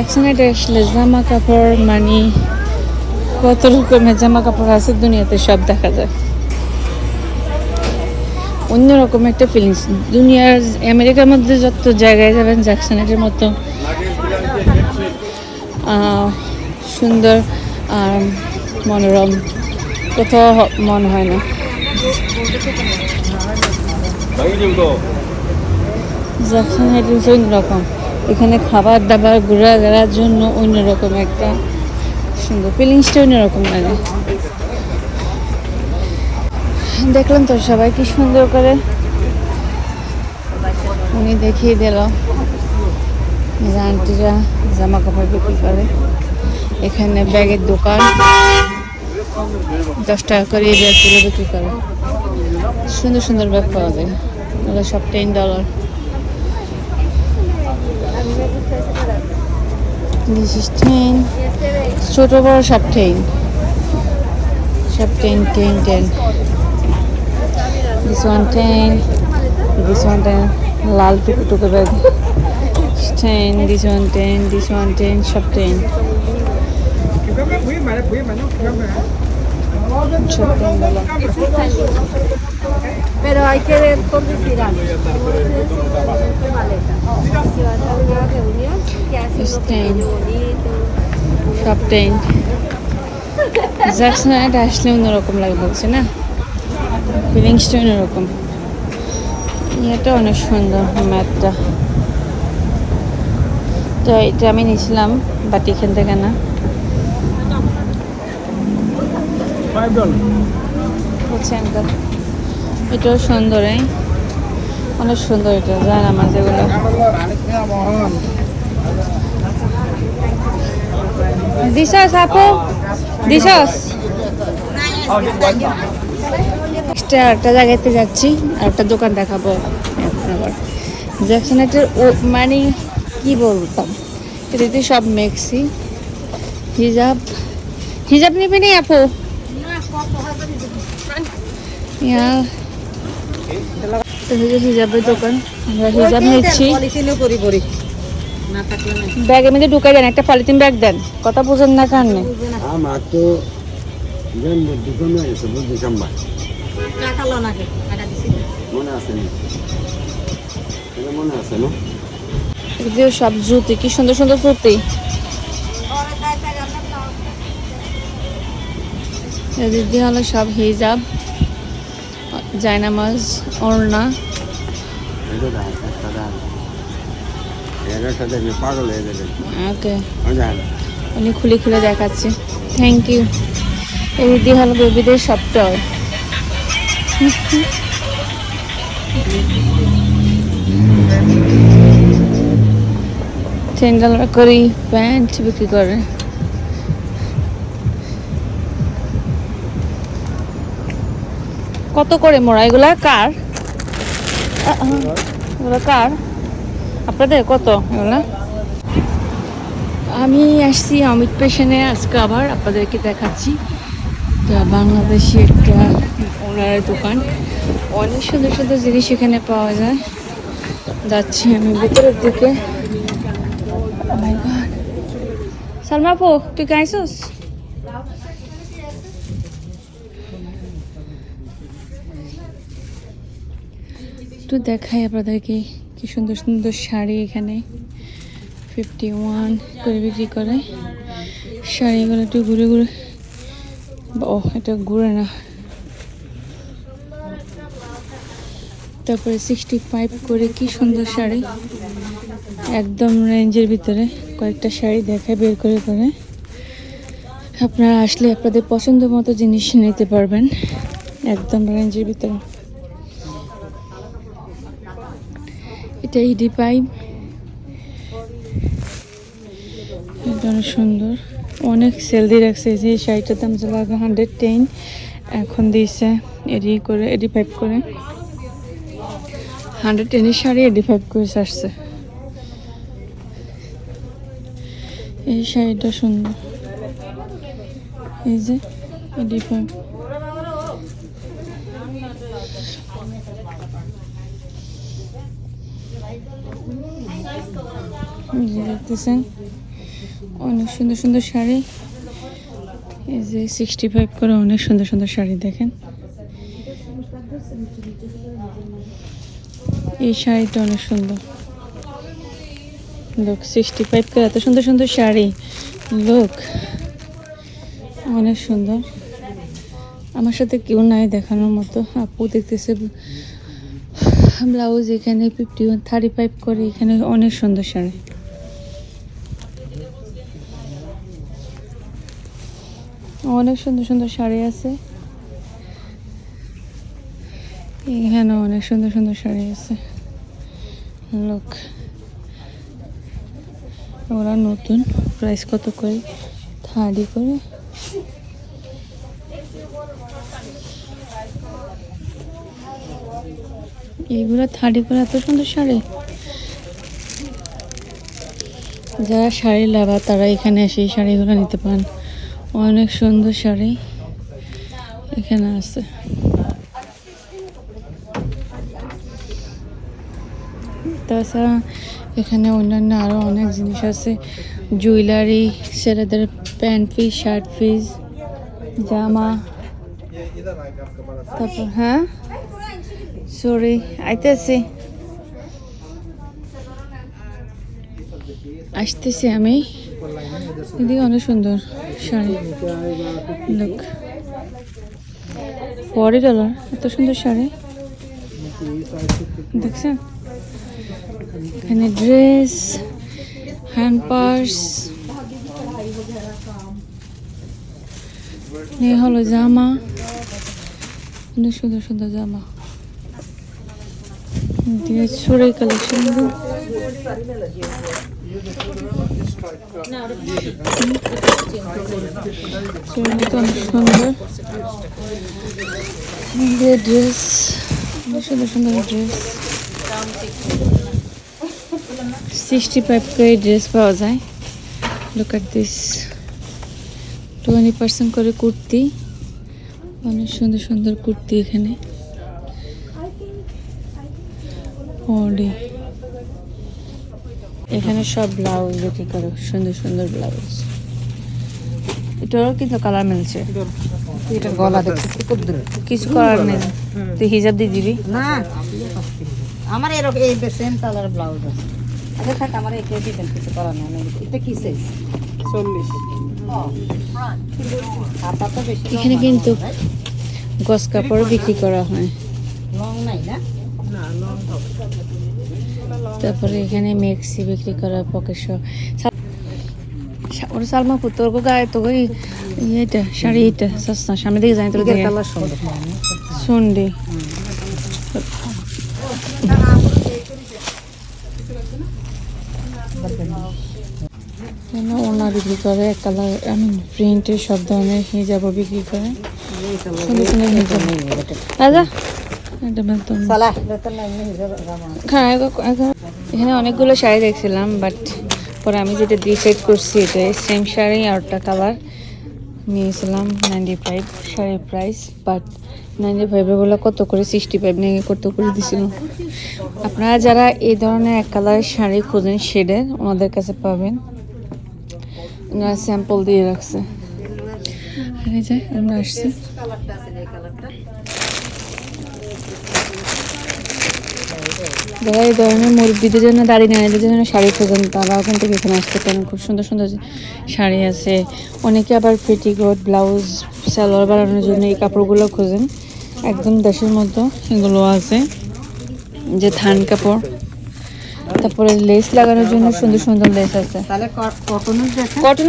একসাথে আসলে জামা কাপড় মানে কত রকমের জামা কাপড় আছে দুনিয়াতে সব দেখা যায়। অন্যরকম একটা ফিলিংস। দুনিয়ার আমেরিকার মধ্যে যত জায়গায় যাবেন জ্যাকসনের মতো সুন্দর আর মনোরম কোথাও মনে হয় না। জ্যাকসন হাইটেন্স অন্যরকম, এখানে খাবার দাবার ঘোরাঘোরার জন্য অন্যরকম একটা সুন্দর ফিলিংসটা অন্যরকম লাগে। দেখলাম তো সবাই কি সুন্দর করে উনি দেখিয়ে দিল আন্টিরা জামা কাপড় বিক্রি করে। এখানে ব্যাগের দোকান, 10 টাকা করে এই ব্যাগগুলো বিক্রি করে। সুন্দর সুন্দর ব্যাগ পাওয়া যায়, ওগুলো সব $10। This is 10, ছোট বড় সব 10, সব 10, 10, 10. This one 10, this one 10, লাল টুকটুকে bag 10, this one 10, this one 10, সব 10. Pero hay que ver conducir algo. Si vas a una reunión, que hace unos pequeños bonitos. সব 10. জ্যাকসন এটা আসলে অন্যরকম লাগে বলছে না, ফিলিংসটা অন্যরকম। এটা অনেক সুন্দর ম্যাটটা, তো এটা আমি নিয়েছিলাম বাট এখান থেকে না, বুঝছেন তো। এটাও সুন্দর, অনেক সুন্দর। এটা জান আমার যেগুলো দিশস আপু, দিশস একটা জায়গাতে যাচ্ছি আর একটা দোকান দেখাবো এখন আবার। জ্যাকসন হাইটের মানে কি বলতাম, এটাতে সব মেক্সি হিজাব। হিজাব নিবি নি আপু? হিজাবের দোকান, আমরা হিজাব নিচ্ছি। ব্যাগের মধ্যে ঢুকাই দেন, একটা পলিথিন ব্যাগ দেন। কথা বুঝেন না কারণে সব জুতি, কি সুন্দর সুন্দর জুতি। দিদি হলো সব হিজাব, জায়নামাজ, ওড়না। ওকে, উনি খুলে খুলে দেখাচ্ছে। Thank you. এই দিদি হলো বেবিদের সবটাই। $10 করে প্যান্ট বিক্রি করে। কত করে মোড়া এগুলা? কার এগুলো? কার আপনাদের? কত এগুলা? আমি আসছি অমিত পেশনে আজকে, আবার আপনাদেরকে দেখাচ্ছি। বাংলাদেশি একটা ওনার দোকান, অনেক সুন্দর সুন্দর জিনিস এখানে পাওয়া যায়। যাচ্ছি আমি ভিতরের দিকে। সালমা আপু, তুই গাইছস? একটু দেখাই আপনাদেরকে কি সুন্দর সুন্দর শাড়ি এখানে 51 করে বিক্রি করে। শাড়িগুলো একটু ঘুরে ঘুরে, ও এটা ঘুরে না। তারপরে 65 করে, কি সুন্দর শাড়ি, একদম রেঞ্জের ভিতরে। কয়েকটা শাড়ি দেখায় বের করে করে। আপনারা আসলে আপনাদের পছন্দ মতো জিনিস নিতে পারবেন একদম রেঞ্জের ভিতরে। এটা 85, এটা অনেক সুন্দর, অনেক সেল দিয়ে রাখছে। যে শাড়িটার দাম ছিল আগে 110, এখন দিয়েছে 85 করে। 110 শাড়ি 85 করে আসছে। এই শাড়িটা সুন্দর, এই যে 85। দেখতেছেন অনেক সুন্দর সুন্দর শাড়ি। এই যে 65 করে অনেক সুন্দর সুন্দর শাড়ি দেখেন। এই শাড়িটা অনেক সুন্দর। লোক 65 করে এত সুন্দর সুন্দর শাড়ি। লোক অনেক সুন্দর। আমার সাথে কেউ নাই দেখানোর মতো। আপু দেখতেছে ব্লাউজ এখানে 35 করে। এখানে অনেক সুন্দর শাড়ি। অনেক সুন্দর সুন্দর শাড়ি আছে এখানে। অনেক সুন্দর সুন্দর শাড়ি আছে। লোক ওরা নতুন। প্রাইস কত করে? 30 করে। এইগুলো 30 করে। এত সুন্দর শাড়ি। যারা শাড়ি লাভা তারা এখানে এসে এই শাড়িগুলো নিতে পারেন। অনেক সুন্দর শাড়ি এখানে আছে। তাছাড়া এখানে অন্যান্য আরো অনেক জিনিস আছে। জুয়েলারি, ছেলেদের প্যান্ট পিস, শার্ট পিস, জামা। তারপর হ্যাঁ সরি আইতেছি, আসতেছি আমি। এদিকে অনেক সুন্দর শাড়ি। লোক $40। এত সুন্দর শাড়ি দেখছেন। এখানে ড্রেস, হ্যান্ড পার্স, এই হলো জামা। অনেক সুন্দর সুন্দর জামা। চুড়াই কালেকশন। অনেক সুন্দর ড্রেস। অনেক সুন্দর সুন্দর ড্রেস। 65 করে ড্রেস পাওয়া যায়। Look at this. 20% করে কুর্তি। অনেক সুন্দর সুন্দর কুর্তি এখানে। এখানে সব ব্লাউজ বিক্রি করে। সুন্দর সুন্দর ব্লাউজ। এটারও কিন্তু কালার মিলছে। এটা গলা দেখছি কিছু করার নেই। তুই হিজাব দিয়ে দিবি না। আমার এরকম এই সেম কালার ব্লাউজ আছে। আচ্ছা থাক, আমার এটা দিবেন, কিছু করার নেই। এটা কি সাইজ? 40। হাতা তো বেশি। এখানে কিন্তু গস কাপড় বিক্রি করা হয়। লং নাই না? না লং হবে। তারপরে এখানে মেক্সি বিক্রি করা, পকেট সহ। ওর সালমা পুত্র গো গায়ে তো গই এইটা শাড়ি। এটা সস্তা। সামনে দিকে যাই তোর দেখে। কালার সুন্দর। শুনডি ওনা বিক্রি করে। কালার প্রিন্টের সব ধরনের হিজাব বিক্রি করে। সুন্দর সুন্দর হিজাব। রাজা এখানে অনেকগুলো শাড়ি দেখছিলাম, বাট পরে আমি যেটা ডিসাইড করছি এটা সেম শাড়ি আর একটা কালার নিয়েছিলাম। 95 শাড়ির প্রাইস, বাট 95 বলে কত করে 65 নিয়ে কত করে দিছিল। আপনারা যারা এই ধরনের এক কালারের শাড়ি খোঁজেন শেডের, ওনাদের কাছে পাবেন। ওনারা স্যাম্পল দিয়ে রাখছে। আমরা আসছি। যারা এই ধরনের মুরব্বীদের জন্য, দাড়ি নারীদের জন্য শাড়ি খোঁজেন, তারাও কিন্তু এখানে আসতে পারেন। খুব সুন্দর সুন্দর শাড়ি আছে। অনেকে আবার পেটিকোট, ব্লাউজ, সালোয়ার বানানোর জন্য এই কাপড়গুলো খোঁজেন। একদম দেশের মতো এগুলো আছে, যে থান কাপড়। তারপরে লেস লাগানোর জন্য সুন্দর সুন্দর লেস আছে। তাহলে কটনের কটনের